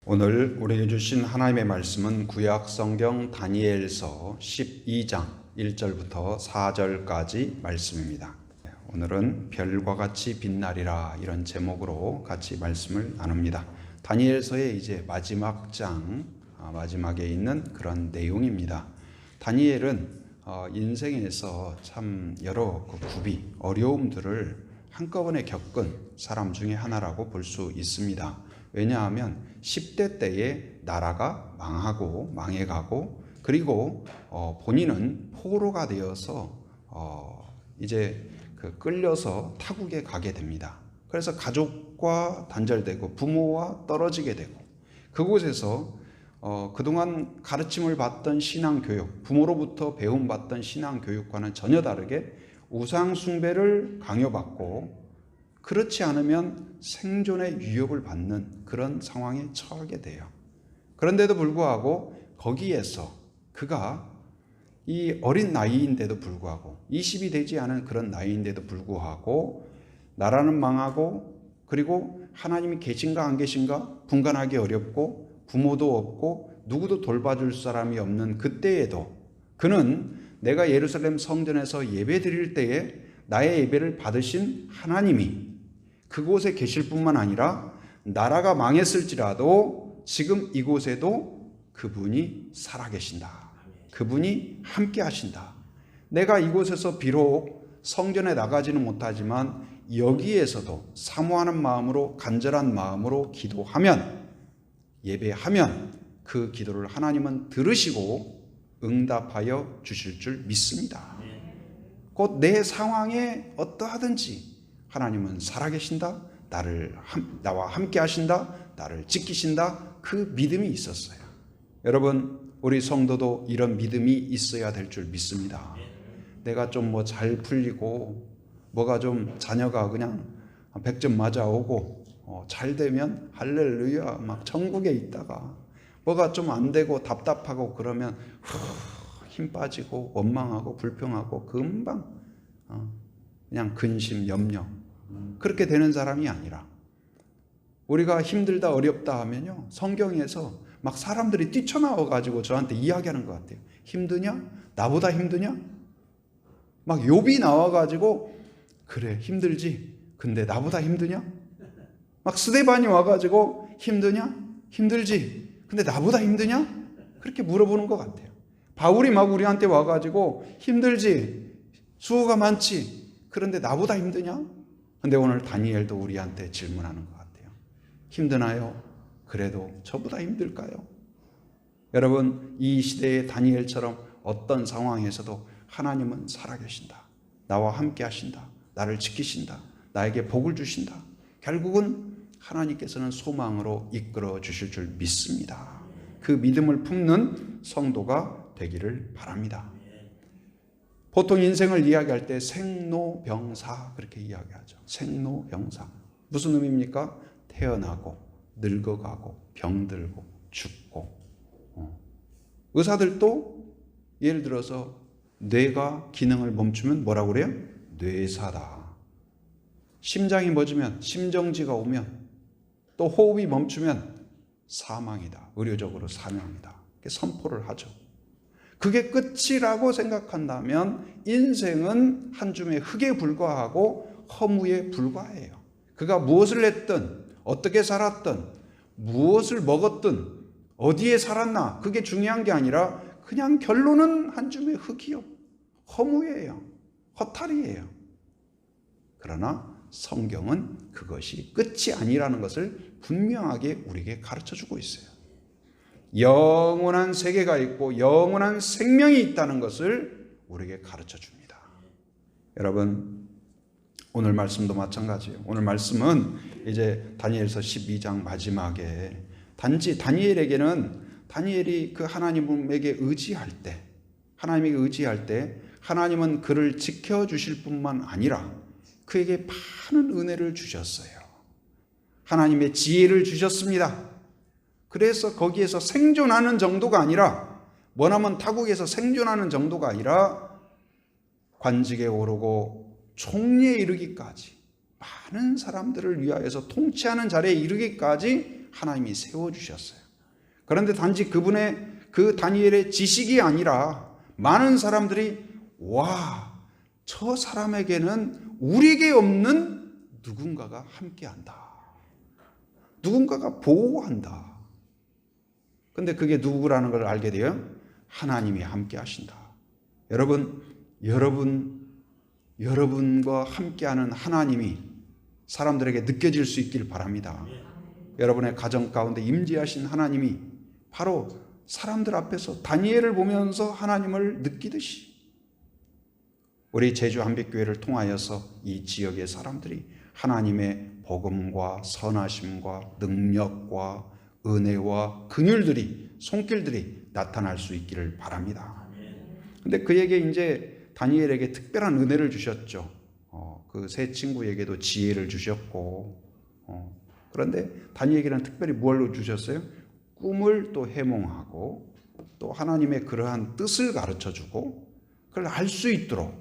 오늘 우리에게 주신 하나님의 말씀은 구약 성경 다니엘서 12장 1절부터 4절까지 말씀입니다. 오늘은 별과 같이 빛나리라 이런 제목으로 같이 말씀을 나눕니다. 다니엘서의 이제 마지막 장 마지막에 있는 그런 내용입니다. 다니엘은 인생에서 참 여러 구비 어려움들을 한꺼번에 겪은 사람 중에 하나라고 볼 수 있습니다. 왜냐하면 10대 때에 나라가 망해가고 그리고 본인은 포로가 되어서 이제 끌려서 타국에 가게 됩니다. 그래서 가족과 단절되고 부모와 떨어지게 되고 그곳에서 그동안 가르침을 받던 신앙교육, 부모로부터 배움받던 신앙교육과는 전혀 다르게 우상 숭배를 강요받고 그렇지 않으면 생존의 위협을 받는 그런 상황에 처하게 돼요. 그런데도 불구하고 거기에서 그가 이 어린 나이인데도 불구하고 20이 되지 않은 그런 나이인데도 불구하고 나라는 망하고 그리고 하나님이 계신가 안 계신가 분간하기 어렵고 부모도 없고 누구도 돌봐줄 사람이 없는 그때에도 그는 내가 예루살렘 성전에서 예배 드릴 때에 나의 예배를 받으신 하나님이 그곳에 계실 뿐만 아니라 나라가 망했을지라도 지금 이곳에도 그분이 살아계신다. 그분이 함께 하신다. 내가 이곳에서 비록 성전에 나가지는 못하지만 여기에서도 사모하는 마음으로 간절한 마음으로 기도하면 예배하면 그 기도를 하나님은 들으시고 응답하여 주실 줄 믿습니다. 곧 내 상황에 어떠하든지 하나님은 살아계신다. 나와 함께 하신다. 나를 지키신다. 그 믿음이 있었어요. 여러분, 우리 성도도 이런 믿음이 있어야 될 줄 믿습니다. 내가 좀 잘 풀리고 뭐가 좀 자녀가 그냥 100점 맞아오고 잘 되면 할렐루야 막 천국에 있다가 뭐가 좀 안 되고 답답하고 그러면 힘 빠지고 원망하고 불평하고 금방 그냥 근심 염려 그렇게 되는 사람이 아니라 우리가 힘들다 어렵다 하면요 성경에서 막 사람들이 뛰쳐나와 가지고 저한테 이야기하는 것 같아요. 힘드냐? 나보다 힘드냐? 막 욥이 나와 가지고 그래 힘들지 근데 나보다 힘드냐? 막 스데반이 와 가지고 힘드냐? 힘들지 근데 나보다 힘드냐? 그렇게 물어보는 것 같아요. 바울이 막 우리한테 와 가지고 힘들지 수고가 많지 그런데 나보다 힘드냐? 근데 오늘 다니엘도 우리한테 질문하는 것 같아요. 힘드나요? 그래도 저보다 힘들까요? 여러분, 이 시대의 다니엘처럼 어떤 상황에서도 하나님은 살아계신다. 나와 함께 하신다. 나를 지키신다. 나에게 복을 주신다. 결국은 하나님께서는 소망으로 이끌어 주실 줄 믿습니다. 그 믿음을 품는 성도가 되기를 바랍니다. 보통 인생을 이야기할 때 생로병사 그렇게 이야기하죠. 생로병사. 무슨 의미입니까? 태어나고 늙어가고 병들고 죽고 의사들도 예를 들어서 뇌가 기능을 멈추면 뭐라고 그래요? 뇌사다. 심장이 멎으면 심정지가 오면 또 호흡이 멈추면 사망이다. 의료적으로 사망이다. 선포를 하죠. 그게 끝이라고 생각한다면 인생은 한 줌의 흙에 불과하고 허무에 불과해요. 그가 무엇을 했든 어떻게 살았든 무엇을 먹었든 어디에 살았나 그게 중요한 게 아니라 그냥 결론은 한 줌의 흙이요. 허무예요. 허탈이에요. 그러나 성경은 그것이 끝이 아니라는 것을 분명하게 우리에게 가르쳐주고 있어요. 영원한 세계가 있고 영원한 생명이 있다는 것을 우리에게 가르쳐 줍니다. 여러분, 오늘 말씀도 마찬가지예요. 오늘 말씀은 이제 다니엘서 12장 마지막에 단지 다니엘에게는 다니엘이 그 하나님에게 의지할 때 하나님에게 의지할 때 하나님은 그를 지켜주실 뿐만 아니라 그에게 많은 은혜를 주셨어요. 하나님의 지혜를 주셨습니다. 그래서 거기에서 생존하는 정도가 아니라 머나먼 타국에서 생존하는 정도가 아니라 관직에 오르고 총리에 이르기까지 많은 사람들을 위하여서 통치하는 자리에 이르기까지 하나님이 세워주셨어요. 그런데 단지 그분의 그 다니엘의 지식이 아니라 많은 사람들이 와, 저 사람에게는 우리에게 없는 누군가가 함께한다. 누군가가 보호한다. 근데 그게 누구라는 걸 알게 돼요? 하나님이 함께 하신다. 여러분과 함께하는 하나님이 사람들에게 느껴질 수 있길 바랍니다. 여러분의 가정 가운데 임재하신 하나님이 바로 사람들 앞에서 다니엘을 보면서 하나님을 느끼듯이 우리 제주 한빛교회를 통하여서 이 지역의 사람들이 하나님의 복음과 선하심과 능력과 은혜와 긍휼들이 손길들이 나타날 수 있기를 바랍니다. 근데 그에게 이제 다니엘에게 특별한 은혜를 주셨죠. 그 세 친구에게도 지혜를 주셨고, 그런데 다니엘에게는 특별히 뭘 주셨어요? 꿈을 또 해몽하고 또 하나님의 그러한 뜻을 가르쳐주고 그걸 알 수 있도록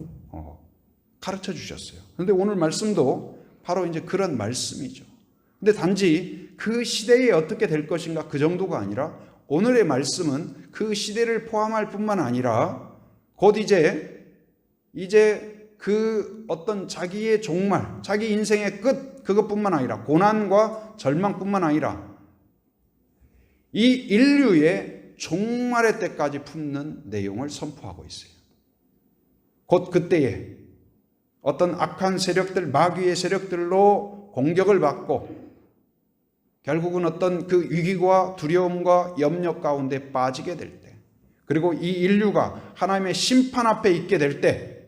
가르쳐 주셨어요. 그런데 오늘 말씀도 바로 이제 그런 말씀이죠. 근데 단지 그 시대에 어떻게 될 것인가 그 정도가 아니라 오늘의 말씀은 그 시대를 포함할 뿐만 아니라 곧 이제 그 어떤 자기의 종말, 자기 인생의 끝 그것뿐만 아니라 고난과 절망뿐만 아니라 이 인류의 종말의 때까지 품는 내용을 선포하고 있어요. 곧 그때에 어떤 악한 세력들, 마귀의 세력들로 공격을 받고 결국은 어떤 그 위기와 두려움과 염려 가운데 빠지게 될 때, 그리고 이 인류가 하나님의 심판 앞에 있게 될 때,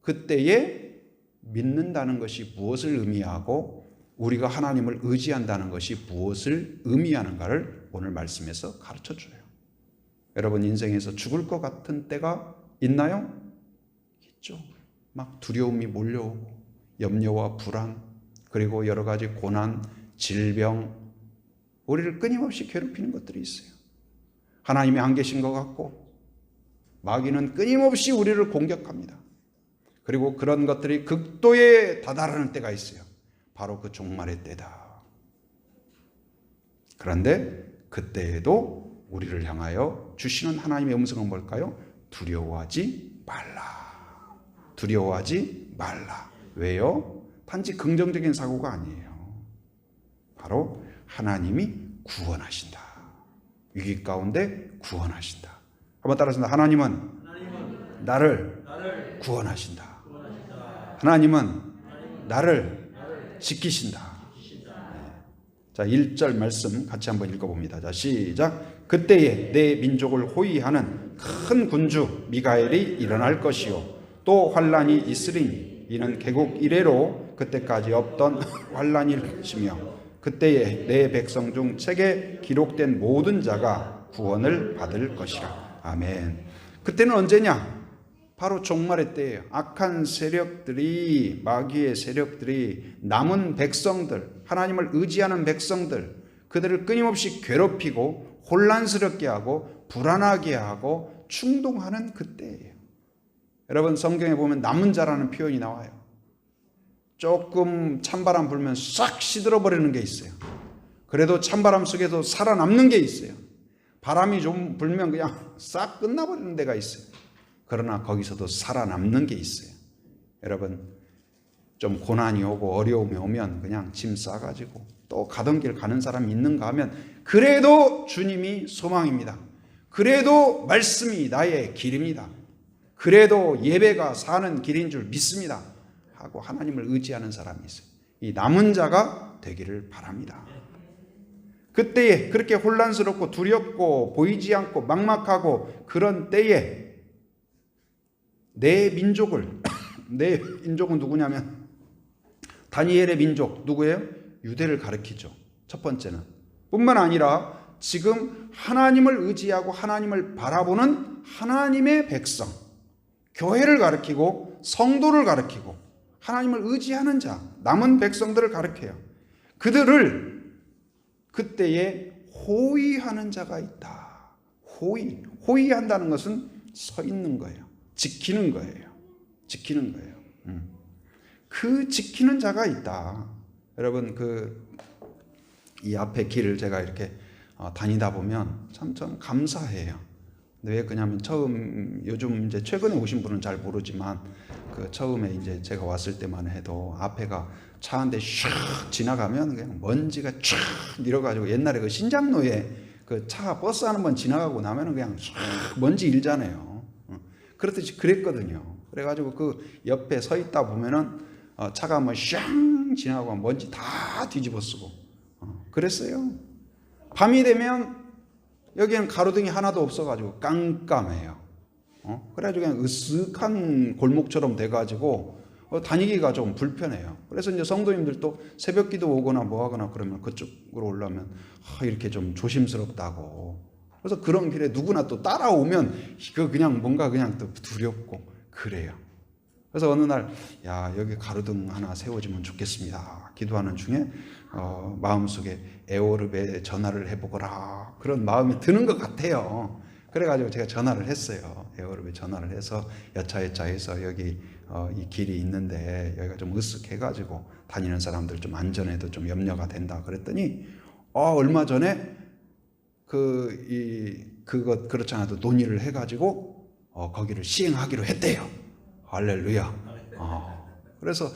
그때에 믿는다는 것이 무엇을 의미하고 우리가 하나님을 의지한다는 것이 무엇을 의미하는가를 오늘 말씀에서 가르쳐줘요. 여러분 인생에서 죽을 것 같은 때가 있나요? 있죠. 막 두려움이 몰려오고 염려와 불안 그리고 여러 가지 고난, 질병 우리를 끊임없이 괴롭히는 것들이 있어요. 하나님이 안 계신 것 같고 마귀는 끊임없이 우리를 공격합니다. 그리고 그런 것들이 극도에 다다르는 때가 있어요. 바로 그 종말의 때다. 그런데 그때에도 우리를 향하여 주시는 하나님의 음성은 뭘까요? 두려워하지 말라. 두려워하지 말라. 왜요? 단지 긍정적인 사고가 아니에요. 바로 하나님이 구원하신다. 위기 가운데 구원하신다. 한번 따라서 하나님은 나를 구원하신다. 하나님은 나를 지키신다. 자, 1절 말씀 같이 한번 읽어봅니다. 자, 시작. 그때에 내 민족을 호위하는 큰 군주 미가엘이 일어날 것이요 또 환란이 있으리니 이는 개국 이래로 그때까지 없던 환란일 것이며 그때에 내 백성 중 책에 기록된 모든 자가 구원을 받을 것이라. 아멘. 그때는 언제냐? 바로 종말의 때예요. 악한 세력들이, 마귀의 세력들이 남은 백성들, 하나님을 의지하는 백성들, 그들을 끊임없이 괴롭히고 혼란스럽게 하고 불안하게 하고 충동하는 그때예요. 여러분 성경에 보면 남은 자라는 표현이 나와요. 조금 찬바람 불면 싹 시들어버리는 게 있어요. 그래도 찬바람 속에도 살아남는 게 있어요. 바람이 좀 불면 그냥 싹 끝나버리는 데가 있어요. 그러나 거기서도 살아남는 게 있어요. 여러분 좀 고난이 오고 어려움이 오면 그냥 짐 싸가지고 또 가던 길 가는 사람이 있는가 하면 그래도 주님이 소망입니다. 그래도 말씀이 나의 길입니다. 그래도 예배가 사는 길인 줄 믿습니다 하고 하나님을 의지하는 사람이 있어요. 이 남은 자가 되기를 바랍니다. 그때에 그렇게 혼란스럽고 두렵고 보이지 않고 막막하고 그런 때에 내 민족은 누구냐면 다니엘의 민족 누구예요? 유대를 가리키죠. 첫 번째는 뿐만 아니라 지금 하나님을 의지하고 하나님을 바라보는 하나님의 백성, 교회를 가리키고 성도를 가리키고 하나님을 의지하는 자, 남은 백성들을 가리켜요. 그들을 그때에 호위하는 자가 있다. 호위한다는 것은 서 있는 거예요. 지키는 거예요. 지키는 거예요. 그 지키는 자가 있다. 여러분 이 앞에 길을 제가 이렇게 다니다 보면 참 감사해요. 근데 왜 그러냐면 요즘 이제 최근에 오신 분은 잘 모르지만 그 처음에 이제 제가 왔을 때만 해도 앞에가 차 한 대 슉 지나가면 그냥 먼지가 쫙 밀어가지고 옛날에 그 신장로에 그 차 버스 한 번 지나가고 나면은 그냥 슉 먼지 일잖아요. 그렇듯이 그랬거든요. 그래가지고 그 옆에 서 있다 보면은 차가 뭐 슉 지나가고 먼지 다 뒤집어 쓰고 그랬어요. 밤이 되면 여기는 가로등이 하나도 없어가지고 깜깜해요. 그래가지고 그냥 으쓱한 골목처럼 돼가지고 다니기가 좀 불편해요. 그래서 이제 성도님들도 새벽 기도 오거나 뭐 하거나 그러면 그쪽으로 올라오면 이렇게 좀 조심스럽다고. 그래서 그런 길에 누구나 또 따라오면 그냥 뭔가 그냥 또 두렵고 그래요. 그래서 어느 날 여기 가로등 하나 세워지면 좋겠습니다. 기도하는 중에 마음속에 에오르베 전화를 해보거라 그런 마음이 드는 것 같아요. 그래가지고 제가 전화를 했어요. 에어로빅 전화를 해서 여차여차해서 여기 이 길이 있는데 여기가 좀 으쓱해가지고 다니는 사람들 좀 안전에도 좀 염려가 된다 그랬더니 얼마 전에 그것 그렇지 않아도 논의를 해가지고 거기를 시행하기로 했대요. 할렐루야. 그래서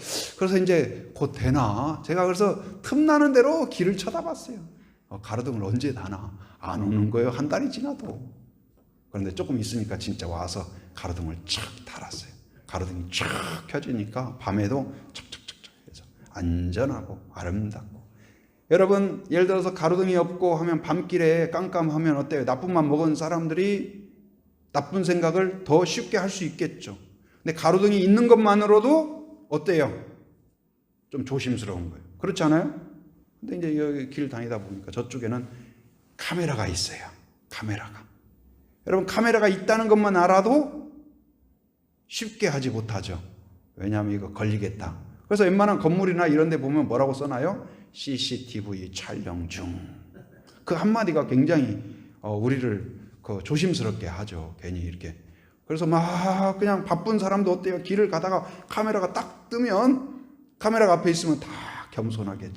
이제 곧 되나? 제가 그래서 틈나는 대로 길을 쳐다봤어요. 가로등을 언제 다나? 안 오는 거예요. 한 달이 지나도. 그런데 조금 있으니까 진짜 와서 가로등을 쫙 달았어요. 가로등이 쫙 켜지니까 밤에도 척척척척 해서 안전하고 아름답고. 여러분 예를 들어서 가로등이 없고 하면 밤길에 깜깜하면 어때요? 나쁜 맘 먹은 사람들이 나쁜 생각을 더 쉽게 할 수 있겠죠. 근데 가로등이 있는 것만으로도 어때요? 좀 조심스러운 거예요. 그렇지 않아요? 근데 이제 여기 길 다니다 보니까 저쪽에는 카메라가 있어요. 카메라가. 여러분 카메라가 있다는 것만 알아도 쉽게 하지 못하죠. 왜냐하면 이거 걸리겠다. 그래서 웬만한 건물이나 이런 데 보면 뭐라고 써놔요? CCTV 촬영 중. 그 한마디가 굉장히 우리를 조심스럽게 하죠. 괜히 이렇게. 그래서 막 그냥 바쁜 사람도 어때요? 길을 가다가 카메라가 딱 뜨면 카메라가 앞에 있으면 다 겸손하게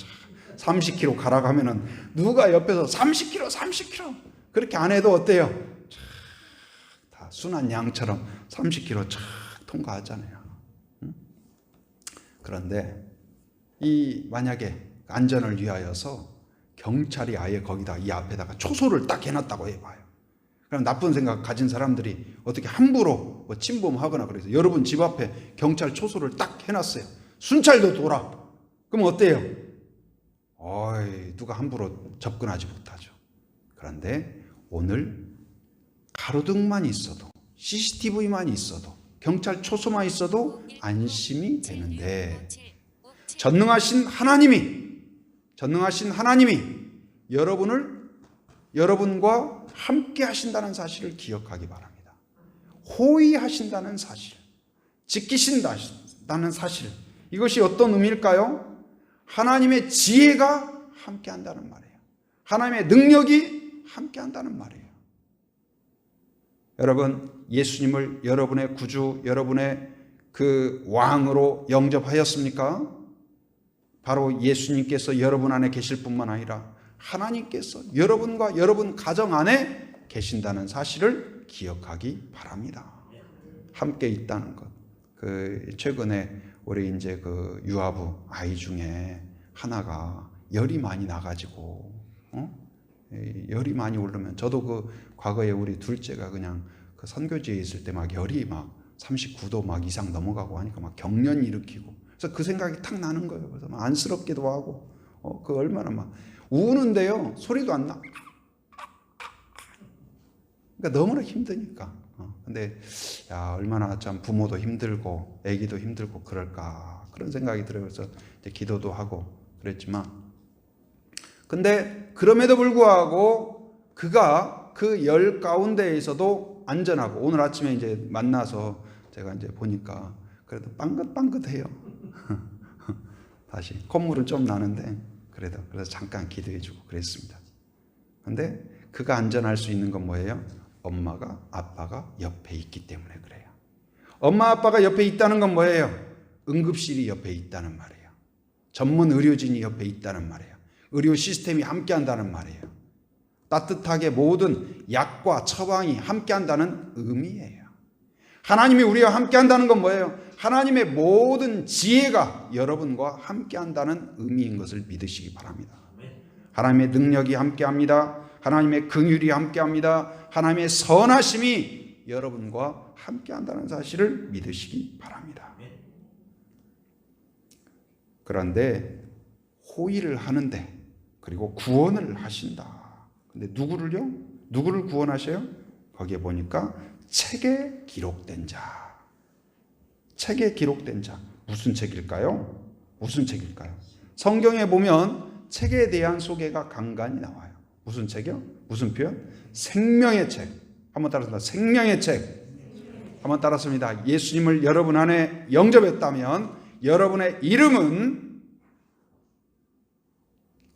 30km 가라고 하면은 누가 옆에서 30km 그렇게 안 해도 어때요? 다 순한 양처럼 30km 쫙 통과하잖아요. 그런데 만약에 안전을 위하여서 경찰이 아예 거기다 이 앞에다가 초소를 딱 해놨다고 해봐요. 그럼 나쁜 생각 가진 사람들이 어떻게 함부로 침범하거나 그래서 여러분 집 앞에 경찰 초소를 딱 해놨어요. 순찰도 돌아. 그럼 어때요? 누가 함부로 접근하지 못하죠. 그런데 오늘 가로등만 있어도 CCTV만 있어도 경찰 초소만 있어도 안심이 되는데 전능하신 하나님이 여러분과 함께 하신다는 사실을 기억하기 바랍니다. 호의하신다는 사실, 지키신다는 사실, 이것이 어떤 의미일까요? 하나님의 지혜가 함께 한다는 말이에요. 하나님의 능력이 함께 한다는 말이에요. 여러분, 예수님을 여러분의 구주, 여러분의 그 왕으로 영접하였습니까? 바로 예수님께서 여러분 안에 계실 뿐만 아니라 하나님께서 여러분과 여러분 가정 안에 계신다는 사실을 기억하기 바랍니다. 함께 있다는 것. 최근에 우리 이제 유아부 아이 중에 하나가 열이 많이 나가지고, 열이 많이 오르면 저도 과거에 우리 둘째가 그냥 선교지에 있을 때 막 열이 막 39도 막 이상 넘어가고 하니까 막 경련 일으키고. 그래서 그 생각이 탁 나는 거예요. 그래서 막 안쓰럽기도 하고, 얼마나 막 우는데요. 소리도 안 나. 그러니까 너무나 힘드니까. 근데, 얼마나 참 부모도 힘들고, 애기도 힘들고 그럴까. 그런 생각이 들어요. 그래서 이제 기도도 하고 그랬지만. 근데 그럼에도 불구하고 그가 그 열 가운데에서도 안전하고 오늘 아침에 이제 만나서 제가 이제 보니까 그래도 빵긋빵긋해요. 다시 콧물은 좀 나는데 그래서 잠깐 기도해주고 그랬습니다. 근데 그가 안전할 수 있는 건 뭐예요? 엄마가 아빠가 옆에 있기 때문에 그래요. 엄마 아빠가 옆에 있다는 건 뭐예요? 응급실이 옆에 있다는 말이에요. 전문 의료진이 옆에 있다는 말이에요. 의료 시스템이 함께한다는 말이에요. 따뜻하게 모든 약과 처방이 함께한다는 의미예요. 하나님이 우리와 함께한다는 건 뭐예요? 하나님의 모든 지혜가 여러분과 함께한다는 의미인 것을 믿으시기 바랍니다. 하나님의 능력이 함께합니다. 하나님의 긍휼이 함께합니다. 하나님의 선하심이 여러분과 함께한다는 사실을 믿으시기 바랍니다. 그런데 호의를 하는데 그리고 구원을 하신다. 근데 누구를요? 누구를 구원하셔요? 거기에 보니까 책에 기록된 자. 책에 기록된 자. 무슨 책일까요? 무슨 책일까요? 성경에 보면 책에 대한 소개가 간간히 나와요. 무슨 책이요? 무슨 표현? 생명의 책. 한번 따라서 생명의 책. 한번 따라습니다. 예수님을 여러분 안에 영접했다면 여러분의 이름은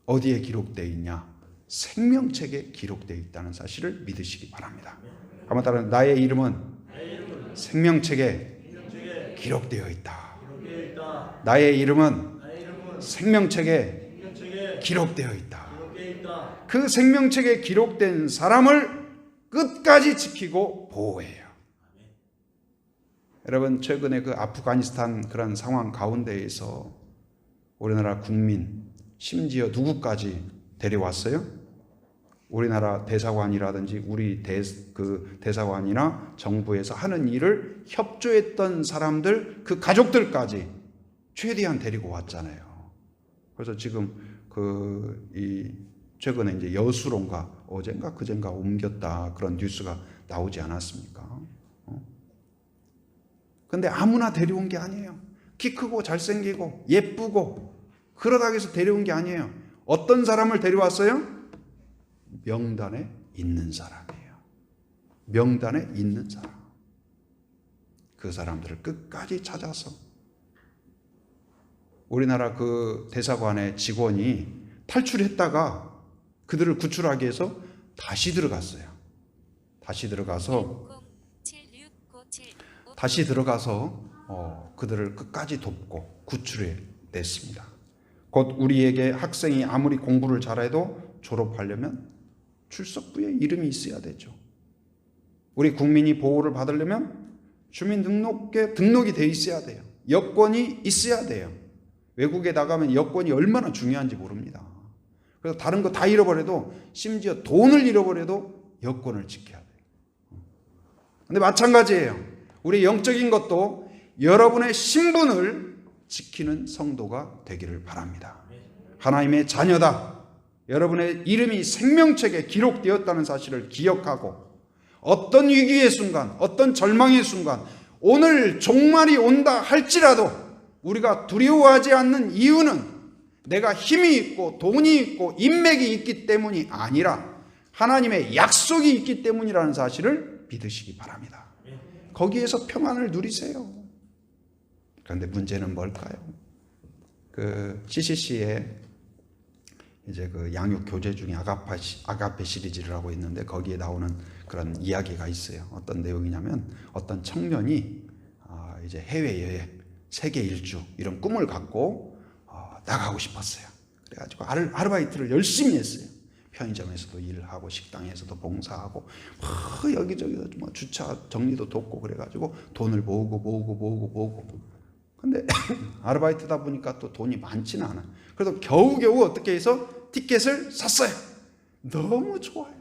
어디에 기록되어 있냐? 생명책에 기록되어 있다는 사실을 믿으시기 바랍니다. 한번 따라 나의 이름은 생명책에 기록되어 있다. 나의 이름은 생명책에 기록되어 있다. 그 생명책에 기록된 사람을 끝까지 지키고 보호해요. 여러분, 최근에 그 아프가니스탄 그런 상황 가운데에서 우리나라 국민 심지어 누구까지 데려왔어요? 우리나라 대사관이라든지 우리 대사관이나 정부에서 하는 일을 협조했던 사람들, 그 가족들까지 최대한 데리고 왔잖아요. 그래서 지금 최근에 이제 여수론가 어젠가 그젠가 옮겼다 그런 뉴스가 나오지 않았습니까? 근데 아무나 데려온 게 아니에요. 키 크고 잘생기고 예쁘고 그러다 해서 데려온 게 아니에요. 어떤 사람을 데려왔어요? 명단에 있는 사람이에요. 명단에 있는 사람. 그 사람들을 끝까지 찾아서 우리나라 그 대사관의 직원이 탈출했다가 그들을 구출하기 위해서 다시 들어가서 그들을 끝까지 돕고 구출해냈습니다. 곧 우리에게 학생이 아무리 공부를 잘해도 졸업하려면 출석부에 이름이 있어야 되죠. 우리 국민이 보호를 받으려면 주민등록에 등록이 돼 있어야 돼요. 여권이 있어야 돼요. 외국에 나가면 여권이 얼마나 중요한지 모릅니다. 그래서 다른 거 다 잃어버려도 심지어 돈을 잃어버려도 여권을 지켜야 돼요. 근데 마찬가지예요. 우리 영적인 것도 여러분의 신분을 지키는 성도가 되기를 바랍니다. 하나님의 자녀다. 여러분의 이름이 생명책에 기록되었다는 사실을 기억하고 어떤 위기의 순간, 어떤 절망의 순간, 오늘 종말이 온다 할지라도 우리가 두려워하지 않는 이유는 내가 힘이 있고 돈이 있고 인맥이 있기 때문이 아니라 하나님의 약속이 있기 때문이라는 사실을 믿으시기 바랍니다. 거기에서 평안을 누리세요. 그런데 문제는 뭘까요? 그 CCC에 이제 그 양육 교재 중에 아가페 시리즈라고 있는데 거기에 나오는 그런 이야기가 있어요. 어떤 내용이냐면 어떤 청년이 이제 해외여행, 세계 일주 이런 꿈을 갖고 나가고 싶었어요. 그래가지고 아르바이트를 열심히 했어요. 편의점에서도 일하고 식당에서도 봉사하고 여기저기 뭐 주차 정리도 돕고 그래가지고 돈을 모으고 근데 아르바이트다 보니까 또 돈이 많지는 않아요. 그래도 겨우겨우 어떻게 해서 티켓을 샀어요. 너무 좋아요.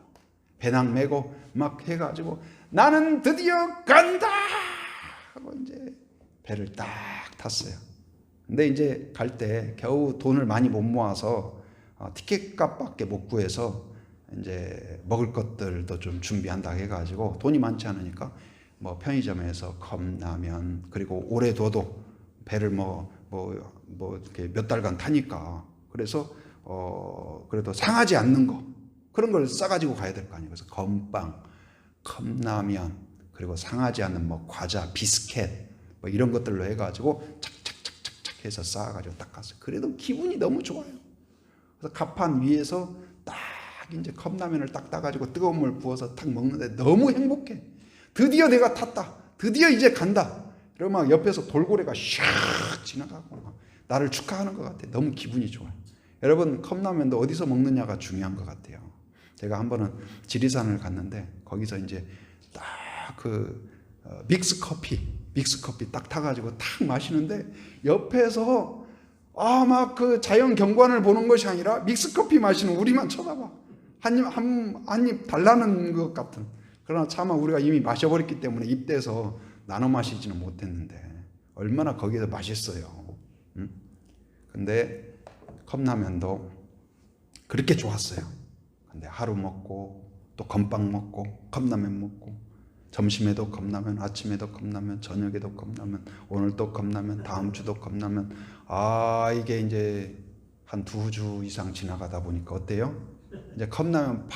배낭 메고 막 해가지고 나는 드디어 간다 하고 이제 배를 딱 탔어요. 근데 이제 갈 때 겨우 돈을 많이 못 모아서 티켓 값밖에 못 구해서 이제 먹을 것들도 좀 준비한다 해가지고 돈이 많지 않으니까 뭐 편의점에서 컵라면 그리고 오래 둬도 배를 이렇게 몇 달간 타니까 그래서 그래도 상하지 않는 거 그런 걸 싸가지고 가야 될 거 아니에요. 그래서 건빵, 컵라면 그리고 상하지 않는 뭐 과자, 비스켓 뭐 이런 것들로 해가지고 착착착착착 해서 싸가지고 딱 갔어요. 그래도 기분이 너무 좋아요. 그래서 갑판 위에서 딱 이제 컵라면을 딱 따가지고 뜨거운 물 부어서 딱 먹는데 너무 행복해. 드디어 내가 탔다. 드디어 이제 간다. 그러고 막 옆에서 돌고래가 샥 지나가고 막 나를 축하하는 것 같아. 너무 기분이 좋아요. 여러분, 컵라면도 어디서 먹느냐가 중요한 것 같아요. 제가 한 번은 지리산을 갔는데 거기서 이제 딱 그 믹스커피 딱 타가지고 딱 마시는데 옆에서 막 그 자연 경관을 보는 것이 아니라 믹스커피 마시는 우리만 쳐다봐. 한 입 달라는 것 같은. 그러나 차마 우리가 이미 마셔버렸기 때문에 입대서 나눠 마시지는 못했는데 얼마나 거기서 맛있어요. 근데 컵라면도 그렇게 좋았어요. 근데 하루 먹고 또 건빵 먹고 컵라면 먹고 점심에도 컵라면, 아침에도 컵라면, 저녁에도 컵라면, 오늘 또 컵라면, 다음 주도 컵라면. 이게 이제 한 2주 이상 지나가다 보니까 어때요? 이제 컵라면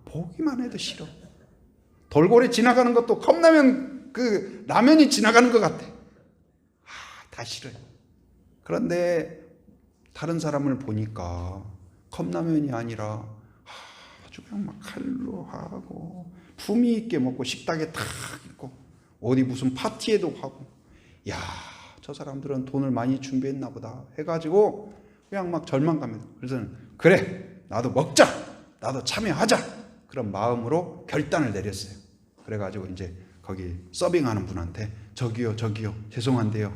보기만 해도 싫어. 돌고래 지나가는 것도 컵라면 그 라면이 지나가는 것 같아. 다 싫어요. 그런데 다른 사람을 보니까 컵라면이 아니라 아주 그냥 막 칼로 하고 품위 있게 먹고 식탁에 탁 있고 어디 무슨 파티에도 하고, 저 사람들은 돈을 많이 준비했나 보다 해가지고 그냥 막 절망감이. 그래서 그래, 나도 먹자, 나도 참여하자, 그런 마음으로 결단을 내렸어요. 그래가지고 이제 거기 서빙하는 분한테 저기요 죄송한데요,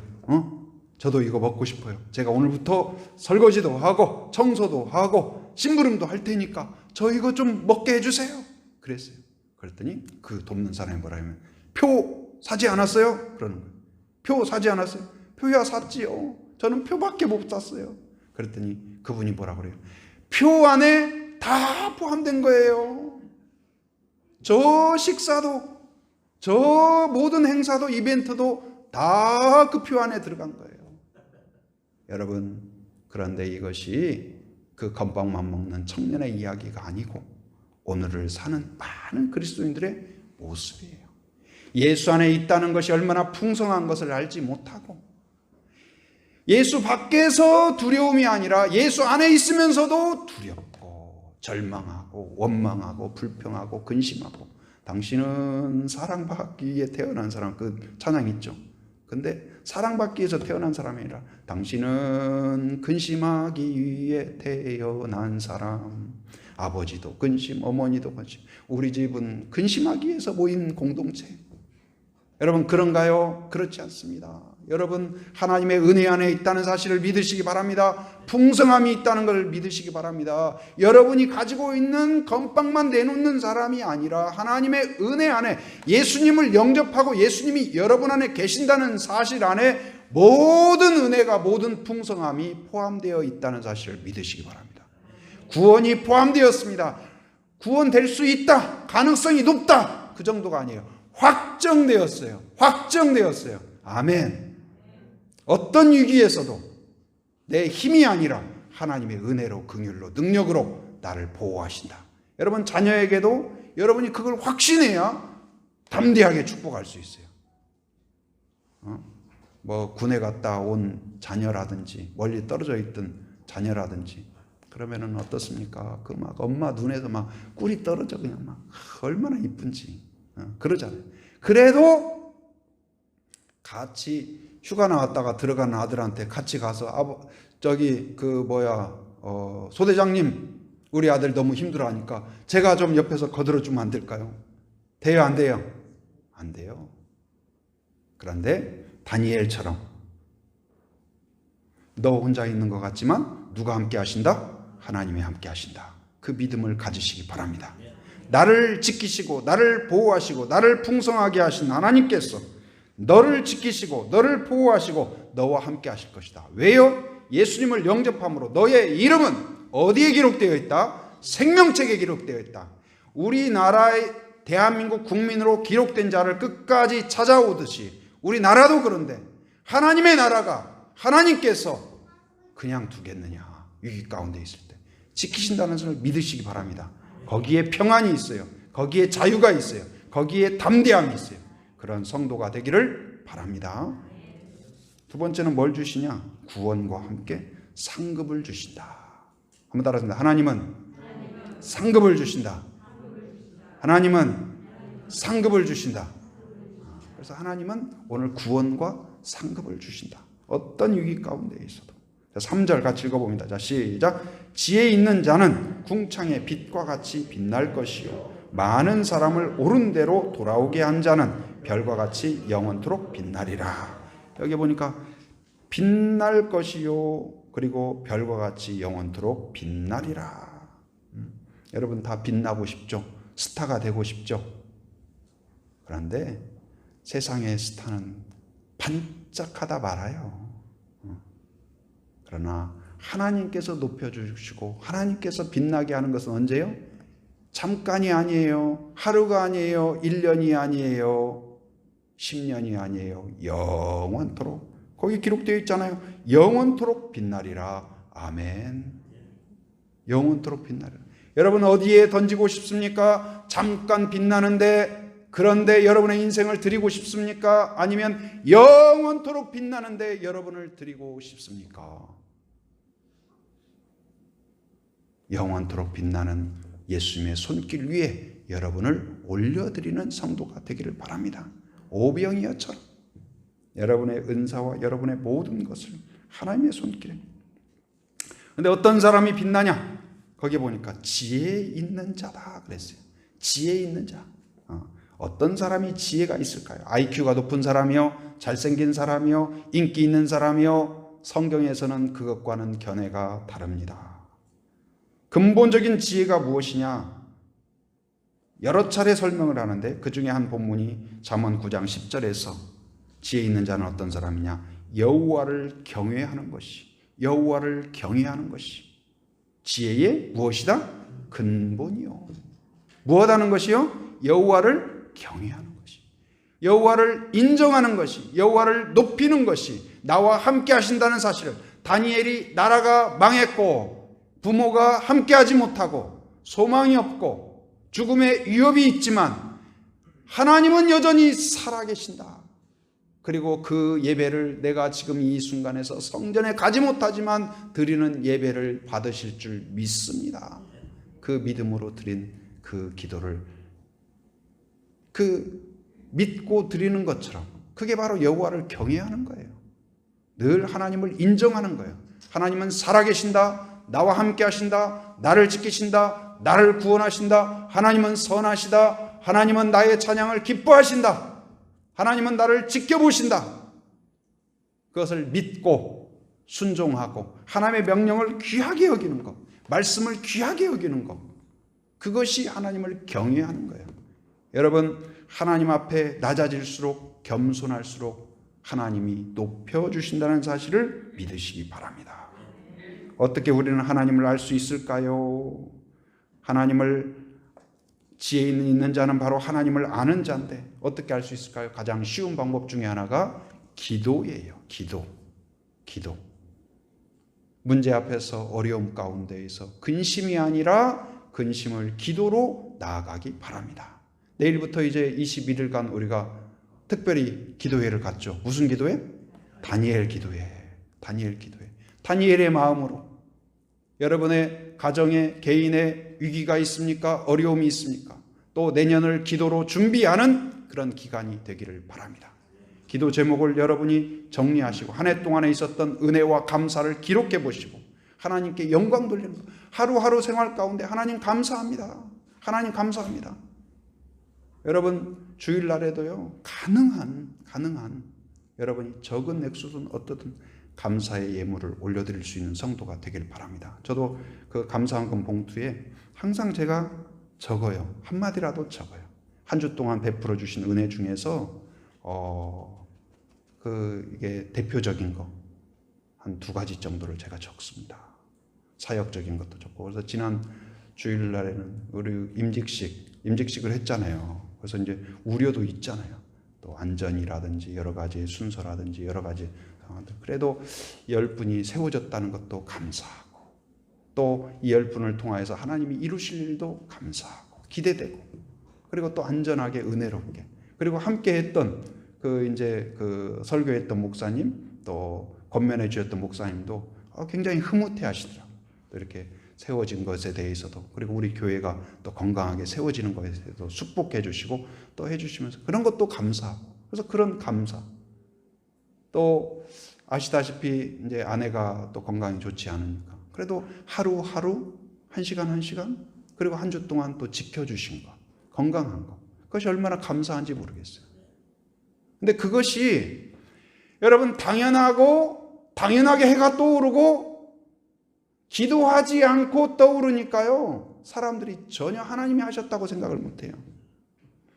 저도 이거 먹고 싶어요. 제가 오늘부터 설거지도 하고 청소도 하고 심부름도 할 테니까 저 이거 좀 먹게 해주세요. 그랬어요. 그랬더니 그 돕는 사람이 뭐라 하면, 표 사지 않았어요? 그러는 거예요. 표 사지 않았어요? 표야 샀지요. 저는 표밖에 못 샀어요. 그랬더니 그분이 뭐라 그래요? 표 안에 다 포함된 거예요. 저 식사도, 저 모든 행사도, 이벤트도 다 그 표 안에 들어간 거예요. 여러분, 그런데 이것이 그 건빵만 먹는 청년의 이야기가 아니고 오늘을 사는 많은 그리스도인들의 모습이에요. 예수 안에 있다는 것이 얼마나 풍성한 것을 알지 못하고, 예수 밖에서 두려움이 아니라 예수 안에 있으면서도 두렵고 절망하고 원망하고 불평하고 근심하고. 당신은 사랑받기 위해 태어난 사람, 그 찬양 있죠. 근데 사랑받기 위해서 태어난 사람이 아니라 당신은 근심하기 위해 태어난 사람. 아버지도 근심, 어머니도 근심. 우리 집은 근심하기 위해서 모인 공동체. 여러분, 그런가요? 그렇지 않습니다. 여러분, 하나님의 은혜 안에 있다는 사실을 믿으시기 바랍니다. 풍성함이 있다는 걸 믿으시기 바랍니다. 여러분이 가지고 있는 건빵만 내놓는 사람이 아니라 하나님의 은혜 안에 예수님을 영접하고 예수님이 여러분 안에 계신다는 사실 안에 모든 은혜가, 모든 풍성함이 포함되어 있다는 사실을 믿으시기 바랍니다. 구원이 포함되었습니다. 구원될 수 있다, 가능성이 높다, 그 정도가 아니에요. 확정되었어요. 확정되었어요. 아멘. 어떤 위기에서도 내 힘이 아니라 하나님의 은혜로, 긍휼로, 능력으로 나를 보호하신다. 여러분, 자녀에게도 여러분이 그걸 확신해야 담대하게 축복할 수 있어요. 군에 갔다 온 자녀라든지 멀리 떨어져 있던 자녀라든지 그러면은 어떻습니까? 그 막 엄마 눈에서 막 꿀이 떨어져 그냥 막 얼마나 이쁜지 그러잖아요. 그래도 같이 휴가 나왔다가 들어가는 아들한테 같이 가서 소대장님, 우리 아들 너무 힘들어하니까 제가 좀 옆에서 거들어주면 안 될까요? 돼요, 안 돼요? 안 돼요. 그런데 다니엘처럼 너 혼자 있는 것 같지만 누가 함께 하신다? 하나님이 함께 하신다. 그 믿음을 가지시기 바랍니다. 나를 지키시고 나를 보호하시고 나를 풍성하게 하신 하나님께서 너를 지키시고 너를 보호하시고 너와 함께 하실 것이다. 왜요? 예수님을 영접함으로 너의 이름은 어디에 기록되어 있다? 생명책에 기록되어 있다. 우리나라의 대한민국 국민으로 기록된 자를 끝까지 찾아오듯이 우리나라도 그런데 하나님의 나라가, 하나님께서 그냥 두겠느냐? 위기 가운데 있을 때 지키신다는 것을 믿으시기 바랍니다. 거기에 평안이 있어요. 거기에 자유가 있어요. 거기에 담대함이 있어요. 그런 성도가 되기를 바랍니다. 두 번째는 뭘 주시냐? 구원과 함께 상급을 주신다. 한번 따라합니다. 하나님은 상급을 주신다. 하나님은 상급을 주신다. 그래서 하나님은 오늘 구원과 상급을 주신다. 어떤 위기 가운데 있어도. 3절 같이 읽어봅니다. 자, 시작. 지혜 있는 자는 궁창의 빛과 같이 빛날 것이요 많은 사람을 옳은 대로 돌아오게 한 자는 별과 같이 영원토록 빛나리라. 여기 보니까 빛날 것이요 그리고 별과 같이 영원토록 빛나리라. 여러분 다 빛나고 싶죠? 스타가 되고 싶죠? 그런데 세상의 스타는 반짝하다 말아요. 그러나 하나님께서 높여주시고 하나님께서 빛나게 하는 것은 언제요? 잠깐이 아니에요. 하루가 아니에요. 1년이 아니에요. 10년이 아니에요. 영원토록. 거기 기록되어 있잖아요. 영원토록 빛나리라. 아멘. 영원토록 빛나리라. 여러분 어디에 던지고 싶습니까? 잠깐 빛나는데, 그런데 여러분의 인생을 드리고 싶습니까? 아니면 영원토록 빛나는데 여러분을 드리고 싶습니까? 영원토록 빛나는 예수님의 손길 위에 여러분을 올려드리는 성도가 되기를 바랍니다. 오병이어처럼 여러분의 은사와 여러분의 모든 것을 하나님의 손길에. 그런데 어떤 사람이 빛나냐? 거기 보니까 지혜 있는 자다 그랬어요. 지혜 있는 자. 어떤 사람이 지혜가 있을까요? IQ가 높은 사람이요, 잘생긴 사람이요, 인기 있는 사람이요. 성경에서는 그것과는 견해가 다릅니다. 근본적인 지혜가 무엇이냐? 여러 차례 설명을 하는데 그 중에 한 본문이 잠언 9장 10절에서 지혜 있는 자는 어떤 사람이냐? 여호와를 경외하는 것이, 여호와를 경외하는 것이 지혜의 무엇이다? 근본이요. 무엇하는 것이요? 여호와를 경외하는 것이, 여호와를 인정하는 것이, 여호와를 높이는 것이, 나와 함께 하신다는 사실을. 다니엘이 나라가 망했고 부모가 함께하지 못하고 소망이 없고 죽음의 위협이 있지만 하나님은 여전히 살아계신다. 그리고 그 예배를 내가 지금 이 순간에서 성전에 가지 못하지만 드리는 예배를 받으실 줄 믿습니다. 그 믿음으로 드린 그 기도를 믿고 드리는 것처럼 그게 바로 여호와를 경외하는 거예요. 늘 하나님을 인정하는 거예요. 하나님은 살아계신다. 나와 함께 하신다. 나를 지키신다. 나를 구원하신다. 하나님은 선하시다. 하나님은 나의 찬양을 기뻐하신다. 하나님은 나를 지켜보신다. 그것을 믿고 순종하고 하나님의 명령을 귀하게 여기는 것, 말씀을 귀하게 여기는 것, 그것이 하나님을 경외하는 거예요. 여러분, 하나님 앞에 낮아질수록 겸손할수록 하나님이 높여주신다는 사실을 믿으시기 바랍니다. 어떻게 우리는 하나님을 알 수 있을까요? 하나님을 지혜 있는 자는 바로 하나님을 아는 자인데 어떻게 알 수 있을까요? 가장 쉬운 방법 중에 하나가 기도예요. 기도. 문제 앞에서 어려움 가운데에서 근심이 아니라 근심을 기도로 나아가기 바랍니다. 내일부터 이제 21일간 우리가 특별히 기도회를 갖죠. 무슨 기도회? 다니엘 기도회. 다니엘의 마음으로 여러분의 가정에 개인의 위기가 있습니까? 어려움이 있습니까? 또 내년을 기도로 준비하는 그런 기간이 되기를 바랍니다. 기도 제목을 여러분이 정리하시고 한 해 동안에 있었던 은혜와 감사를 기록해 보시고 하나님께 영광 돌리는 것. 하루하루 생활 가운데 하나님 감사합니다. 하나님 감사합니다. 여러분 주일날에도요 가능한 여러분이 적은 액수든 어떻든 감사의 예물을 올려드릴 수 있는 성도가 되길 바랍니다. 저도 그 감사헌금 봉투에 항상 제가 적어요. 한마디라도 적어요. 한 주 동안 베풀어 주신 은혜 중에서 이게 대표적인 거 한 2가지 정도를 제가 적습니다. 사역적인 것도 적고. 그래서 지난 주일날에는 우리 임직식을 했잖아요. 그래서 이제 우려도 있잖아요. 또 안전이라든지 여러 가지 순서라든지 여러 가지 상황들. 그래도 10분이 세워졌다는 것도 감사하고 또 이 10분을 통하여서 하나님이 이루실 일도 감사하고 기대되고 그리고 또 안전하게 은혜롭게 그리고 함께 했던 그 설교했던 목사님 또 권면해 주셨던 목사님도 굉장히 흐뭇해 하시더라고요. 또 이렇게 세워진 것에 대해서도 그리고 우리 교회가 또 건강하게 세워지는 것에 대해서도 축복해 주시고 또 해주시면서 그런 것도 감사하고 그래서 그런 감사 또 아시다시피 이제 아내가 또 건강이 좋지 않으니까 그래도 하루하루 1시간 1시간 그리고 한 주 동안 또 지켜주신 것, 건강한 것, 그것이 얼마나 감사한지 모르겠어요. 근데 그것이 여러분 당연하게 해가 떠오르고 기도하지 않고 떠오르니까요, 사람들이 전혀 하나님이 하셨다고 생각을 못해요.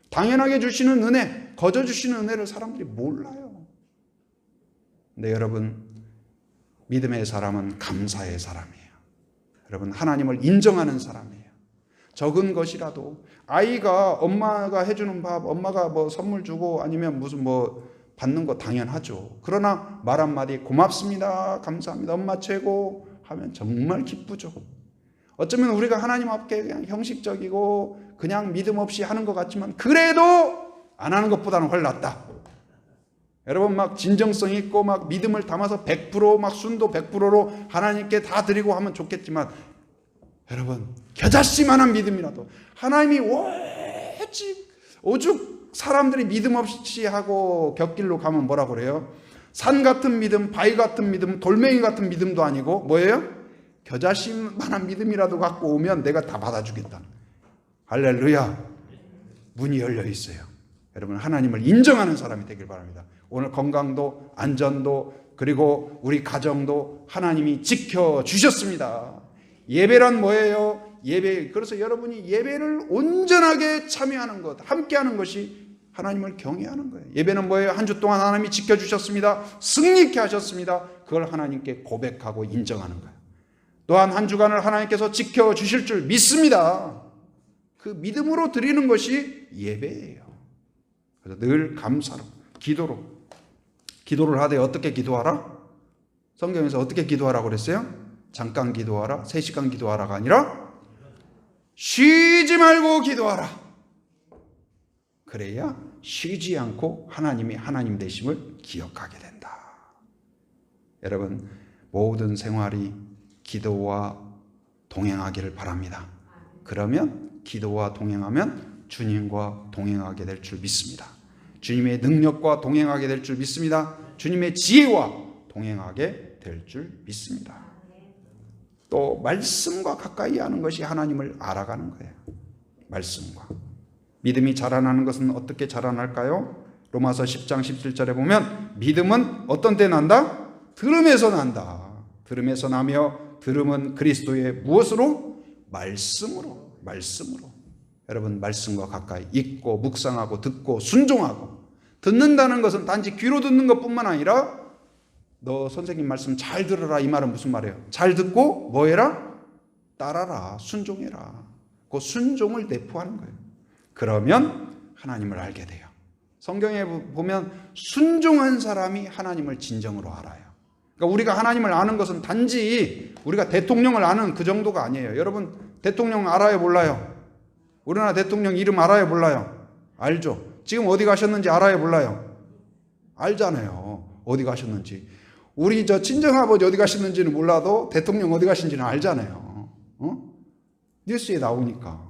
당연하게 주시는 은혜, 거저 주시는 은혜를 사람들이 몰라요. 근데 여러분, 믿음의 사람은 감사의 사람이에요. 여러분, 하나님을 인정하는 사람이에요. 적은 것이라도 아이가 엄마가 해주는 밥, 엄마가 뭐 선물 주고 아니면 무슨 뭐 받는 거 당연하죠. 그러나 말 한마디 고맙습니다, 감사합니다, 엄마 최고 하면 정말 기쁘죠. 어쩌면 우리가 하나님 앞에 그냥 형식적이고 그냥 믿음 없이 하는 것 같지만 그래도 안 하는 것보다는 훨 낫다. 여러분, 막 진정성 있고 막 믿음을 담아서 100% 막 순도 100%로 하나님께 다 드리고 하면 좋겠지만, 여러분, 겨자씨만한 믿음이라도 하나님이 오죽 사람들이 믿음 없이 하고 곁길로 가면 뭐라고 그래요? 산 같은 믿음, 바위 같은 믿음, 돌멩이 같은 믿음도 아니고 뭐예요? 겨자씨만한 믿음이라도 갖고 오면 내가 다 받아주겠다. 할렐루야. 문이 열려 있어요. 여러분, 하나님을 인정하는 사람이 되길 바랍니다. 오늘 건강도 안전도 그리고 우리 가정도 하나님이 지켜주셨습니다. 예배란 뭐예요? 예배. 그래서 여러분이 예배를 온전하게 참여하는 것, 함께하는 것이 하나님을 경외하는 거예요. 예배는 뭐예요? 한 주 동안 하나님이 지켜주셨습니다. 승리케 하셨습니다. 그걸 하나님께 고백하고 인정하는 거예요. 또한 한 주간을 하나님께서 지켜주실 줄 믿습니다. 그 믿음으로 드리는 것이 예배예요. 그래서 늘 감사로, 기도를 하되 어떻게 기도하라? 성경에서 어떻게 기도하라고 그랬어요? 잠깐 기도하라, 3시간 기도하라가 아니라 쉬지 말고 기도하라. 그래야 쉬지 않고 하나님이 하나님 되심을 기억하게 된다. 여러분, 모든 생활이 기도와 동행하기를 바랍니다. 그러면 기도와 동행하면 주님과 동행하게 될 줄 믿습니다. 주님의 능력과 동행하게 될 줄 믿습니다. 주님의 지혜와 동행하게 될 줄 믿습니다. 또 말씀과 가까이 하는 것이 하나님을 알아가는 거예요. 말씀과. 믿음이 자라나는 것은 어떻게 자라날까요? 로마서 10장 17절에 보면 믿음은 어떤 때 난다? 들음에서 난다. 들음에서 나며 들음은 그리스도의 무엇으로? 말씀으로. 여러분, 말씀과 가까이 읽고 묵상하고 듣고 순종하고. 듣는다는 것은 단지 귀로 듣는 것뿐만 아니라 너 선생님 말씀 잘 들어라, 이 말은 무슨 말이에요? 잘 듣고 뭐 해라? 따라라, 순종해라. 그 순종을 내포하는 거예요. 그러면 하나님을 알게 돼요. 성경에 보면 순종한 사람이 하나님을 진정으로 알아요. 그러니까 우리가 하나님을 아는 것은 단지 우리가 대통령을 아는 그 정도가 아니에요. 여러분, 대통령 알아요, 몰라요? 우리나라 대통령 이름 알아요, 몰라요? 알죠? 지금 어디 가셨는지 알아요, 몰라요? 알잖아요. 어디 가셨는지. 우리 친정아버지 어디 가셨는지는 몰라도 대통령 어디 가신지는 알잖아요. 뉴스에 나오니까.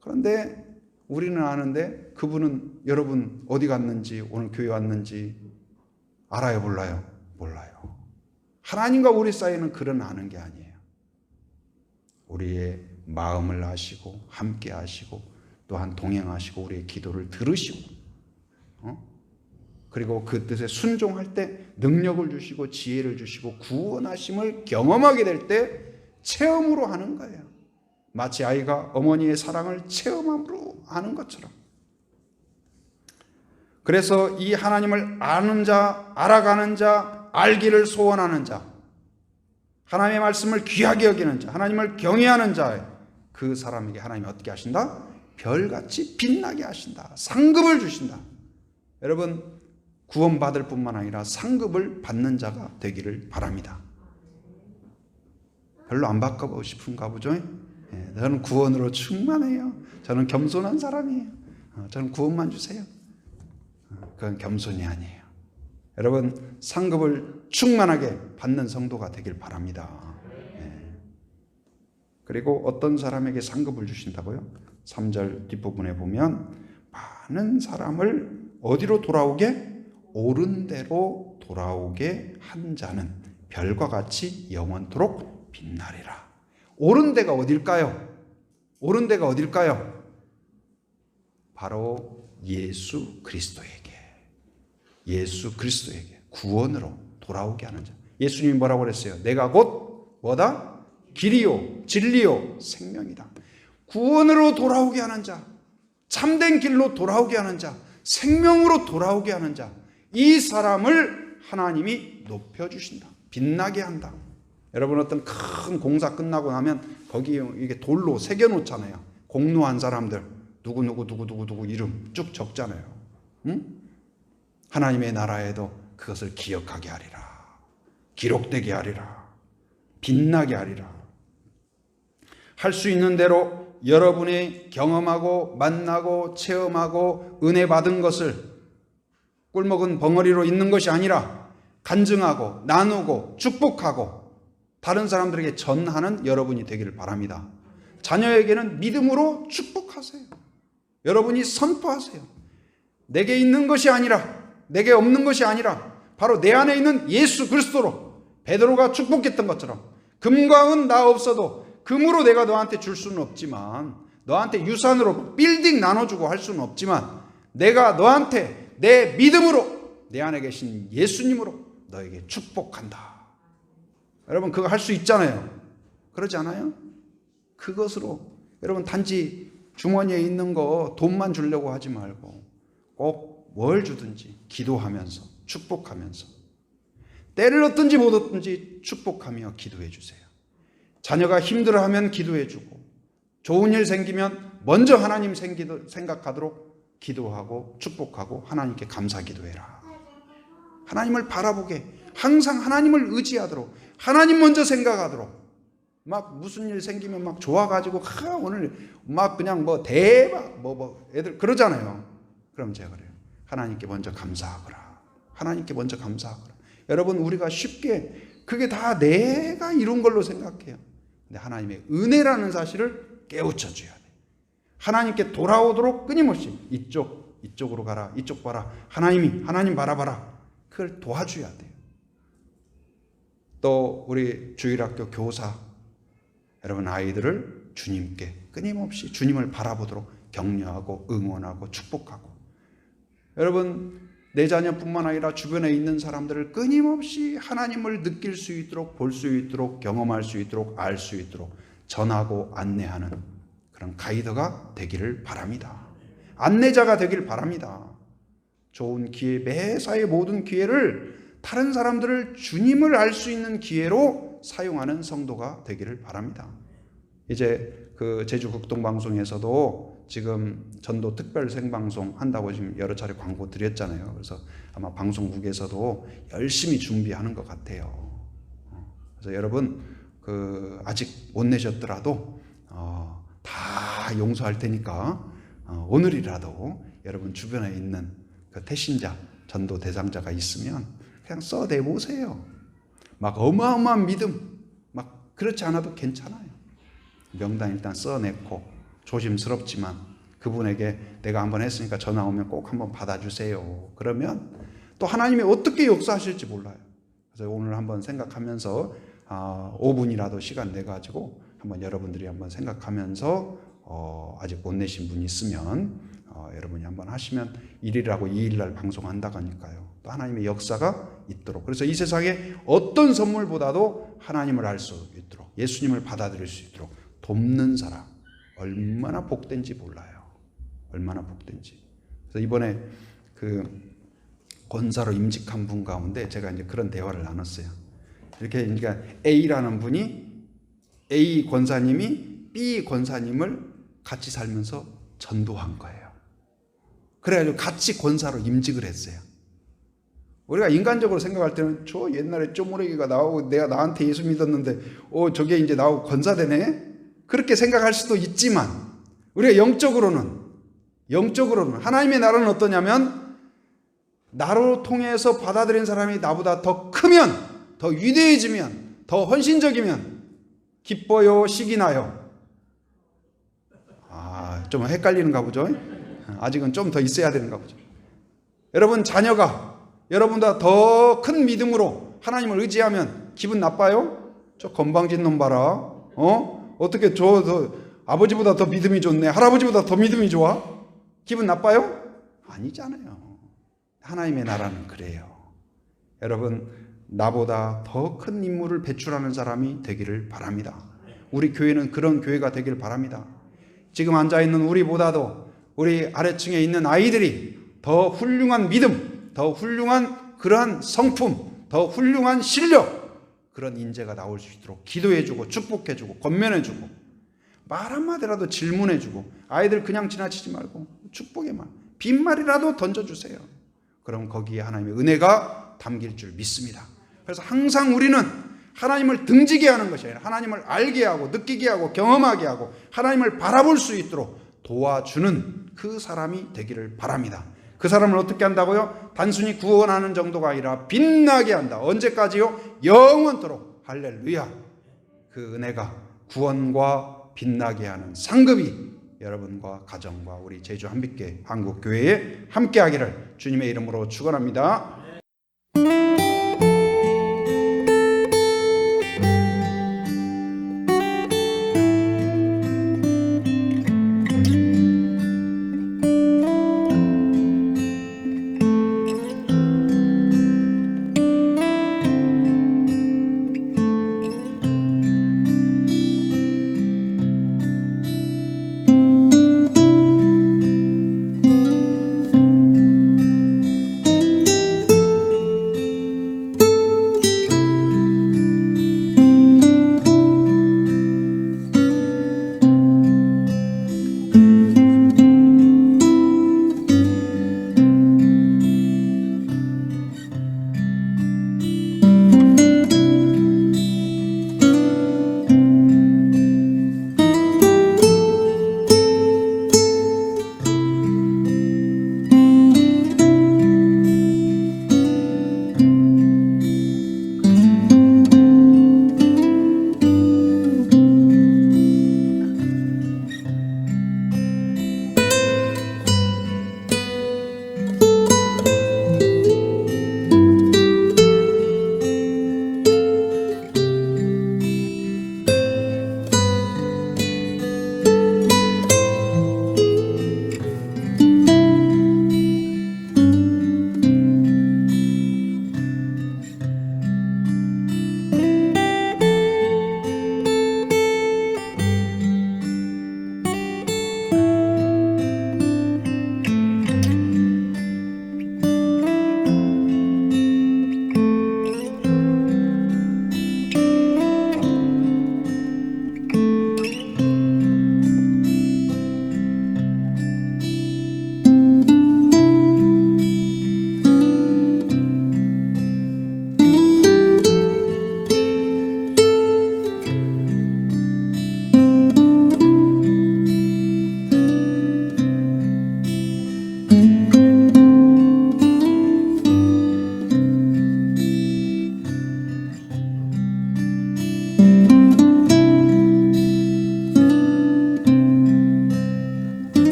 그런데 우리는 아는데 그분은 여러분 어디 갔는지, 오늘 교회 왔는지 알아요, 몰라요? 몰라요. 하나님과 우리 사이는 그런 아는 게 아니에요. 우리의 마음을 아시고 함께 하시고 또한 동행하시고 우리의 기도를 들으시고 그리고 그 뜻에 순종할 때 능력을 주시고 지혜를 주시고 구원하심을 경험하게 될 때 체험으로 하는 거예요. 마치 아이가 어머니의 사랑을 체험함으로 하는 것처럼. 그래서 이 하나님을 아는 자, 알아가는 자, 알기를 소원하는 자, 하나님의 말씀을 귀하게 여기는 자, 하나님을 경외하는 자, 그 사람에게 하나님이 어떻게 하신다? 별같이 빛나게 하신다. 상급을 주신다. 여러분, 구원받을 뿐만 아니라 상급을 받는 자가 되기를 바랍니다. 별로 안 받고 싶은가 보죠? 저는 구원으로 충만해요. 저는 겸손한 사람이에요. 저는 구원만 주세요. 그건 겸손이 아니에요. 여러분, 상급을 충만하게 받는 성도가 되길 바랍니다. 그리고 어떤 사람에게 상급을 주신다고요? 3절 뒷부분에 보면 많은 사람을 어디로 돌아오게? 옳은 대로 돌아오게 한 자는 별과 같이 영원토록 빛나리라. 옳은 데가 어딜까요? 옳은 데가 어딜까요? 바로 예수 그리스도에게, 예수 그리스도에게 구원으로 돌아오게 하는 자. 예수님이 뭐라고 그랬어요? 내가 곧 뭐다? 길이요 진리요 생명이다. 구원으로 돌아오게 하는 자, 참된 길로 돌아오게 하는 자, 생명으로 돌아오게 하는 자, 이 사람을 하나님이 높여주신다. 빛나게 한다. 여러분, 어떤 큰 공사 끝나고 나면 거기 이게 돌로 새겨놓잖아요. 공로한 사람들 누구 이름 쭉 적잖아요. 응? 하나님의 나라에도 그것을 기억하게 하리라. 기록되게 하리라. 빛나게 하리라. 할 수 있는 대로 여러분이 경험하고 만나고 체험하고 은혜 받은 것을 꿀먹은 벙어리로 있는 것이 아니라 간증하고 나누고 축복하고 다른 사람들에게 전하는 여러분이 되기를 바랍니다. 자녀에게는 믿음으로 축복하세요. 여러분이 선포하세요. 내게 있는 것이 아니라, 내게 없는 것이 아니라 바로 내 안에 있는 예수 그리스도로, 베드로가 축복했던 것처럼 금과 은 나 없어도 금으로 내가 너한테 줄 수는 없지만, 너한테 유산으로 빌딩 나눠주고 할 수는 없지만, 내가 너한테 내 믿음으로, 내 안에 계신 예수님으로 너에게 축복한다. 여러분, 그거 할 수 있잖아요. 그러지 않아요? 그것으로 여러분, 단지 주머니에 있는 거 돈만 주려고 하지 말고 꼭 뭘 주든지 기도하면서, 축복하면서, 때를 얻든지 못 얻든지 축복하며 기도해 주세요. 자녀가 힘들어하면 기도해 주고, 좋은 일 생기면 먼저 하나님 생각하도록 기도하고 축복하고 하나님께 감사 기도해라. 하나님을 바라보게, 항상 하나님을 의지하도록, 하나님 먼저 생각하도록. 막 무슨 일 생기면 막 좋아가지고 오늘 막 그냥 뭐 대박 애들 그러잖아요. 그럼 제가 그래요. 하나님께 먼저 감사하거라. 하나님께 먼저 감사하거라. 여러분, 우리가 쉽게 그게 다 내가 이룬 걸로 생각해요. 근데 하나님의 은혜라는 사실을 깨우쳐줘야 돼. 하나님께 돌아오도록 끊임없이 이쪽으로 가라, 이쪽 봐라, 하나님 바라봐라. 그걸 도와줘야 돼요. 또 우리 주일학교 교사 여러분, 아이들을 주님께 끊임없이 주님을 바라보도록 격려하고 응원하고 축복하고, 여러분, 내 자녀뿐만 아니라 주변에 있는 사람들을 끊임없이 하나님을 느낄 수 있도록, 볼 수 있도록, 경험할 수 있도록, 알 수 있도록 전하고 안내하는 그런 가이드가 되기를 바랍니다. 안내자가 되길 바랍니다. 좋은 기회, 매사의 모든 기회를 다른 사람들을 주님을 알 수 있는 기회로 사용하는 성도가 되기를 바랍니다. 이제 그 제주 극동방송에서도 지금 전도 특별 생방송 한다고 지금 여러 차례 광고 드렸잖아요. 그래서 아마 방송국에서도 열심히 준비하는 것 같아요. 그래서 여러분, 그 아직 못 내셨더라도 다 용서할 테니까 오늘이라도 여러분 주변에 있는 그 태신자, 전도 대상자가 있으면 그냥 써내보세요. 막 어마어마한 믿음, 막 그렇지 않아도 괜찮아요. 명단 일단 써내고 조심스럽지만 그분에게 내가 한번 했으니까 전화 오면 꼭 한번 받아주세요. 그러면 또 하나님이 어떻게 역사하실지 몰라요. 그래서 오늘 한번 생각하면서 5분이라도 시간 내가지고 한번 여러분들이 한번 생각하면서 아직 못 내신 분 있으면 여러분이 한번 하시면 1일하고 2일날 방송한다고 하니까요. 또 하나님의 역사가 있도록, 그래서 이 세상에 어떤 선물보다도 하나님을 알 수 있도록, 예수님을 받아들일 수 있도록 돕는 사람, 얼마나 복된지 몰라요. 얼마나 복된지. 그래서 이번에 그 권사로 임직한 분 가운데 제가 이제 그런 대화를 나눴어요. 이렇게 그러니까 A라는 분이, A 권사님이 B 권사님을 같이 살면서 전도한 거예요. 그래가지고 같이 권사로 임직을 했어요. 우리가 인간적으로 생각할 때는 저 옛날에 쪼무레기가 나오고 내가 나한테 예수 믿었는데 저게 이제 나오고 권사 되네? 그렇게 생각할 수도 있지만, 우리가 영적으로는 하나님의 나라는 어떠냐면, 나로 통해서 받아들인 사람이 나보다 더 크면, 더 위대해지면, 더 헌신적이면 기뻐요, 식이 나요? 좀 헷갈리는가 보죠? 아직은 좀 더 있어야 되는가 보죠. 여러분, 자녀가 여러분보다 더 큰 믿음으로 하나님을 의지하면 기분 나빠요? 저 건방진 놈 봐라. 어떻게 아버지보다 더 믿음이 좋네. 할아버지보다 더 믿음이 좋아? 기분 나빠요? 아니잖아요. 하나님의 나라는 그래요. 여러분, 나보다 더 큰 인물을 배출하는 사람이 되기를 바랍니다. 우리 교회는 그런 교회가 되길 바랍니다. 지금 앉아있는 우리보다도 우리 아래층에 있는 아이들이 더 훌륭한 믿음, 더 훌륭한 그러한 성품, 더 훌륭한 실력, 그런 인재가 나올 수 있도록 기도해주고 축복해주고 권면해주고 말 한마디라도 질문해주고 아이들 그냥 지나치지 말고 축복의 말, 빈말이라도 던져주세요. 그럼 거기에 하나님의 은혜가 담길 줄 믿습니다. 그래서 항상 우리는 하나님을 등지게 하는 것이 아니라 하나님을 알게 하고 느끼게 하고 경험하게 하고 하나님을 바라볼 수 있도록 도와주는 그 사람이 되기를 바랍니다. 그 사람을 어떻게 한다고요? 단순히 구원하는 정도가 아니라 빛나게 한다. 언제까지요? 영원토록. 할렐루야. 그 은혜가 구원과 빛나게 하는 상급이 여러분과 가정과 우리 제주 한빛교회 한국교회에 함께하기를 주님의 이름으로 축원합니다.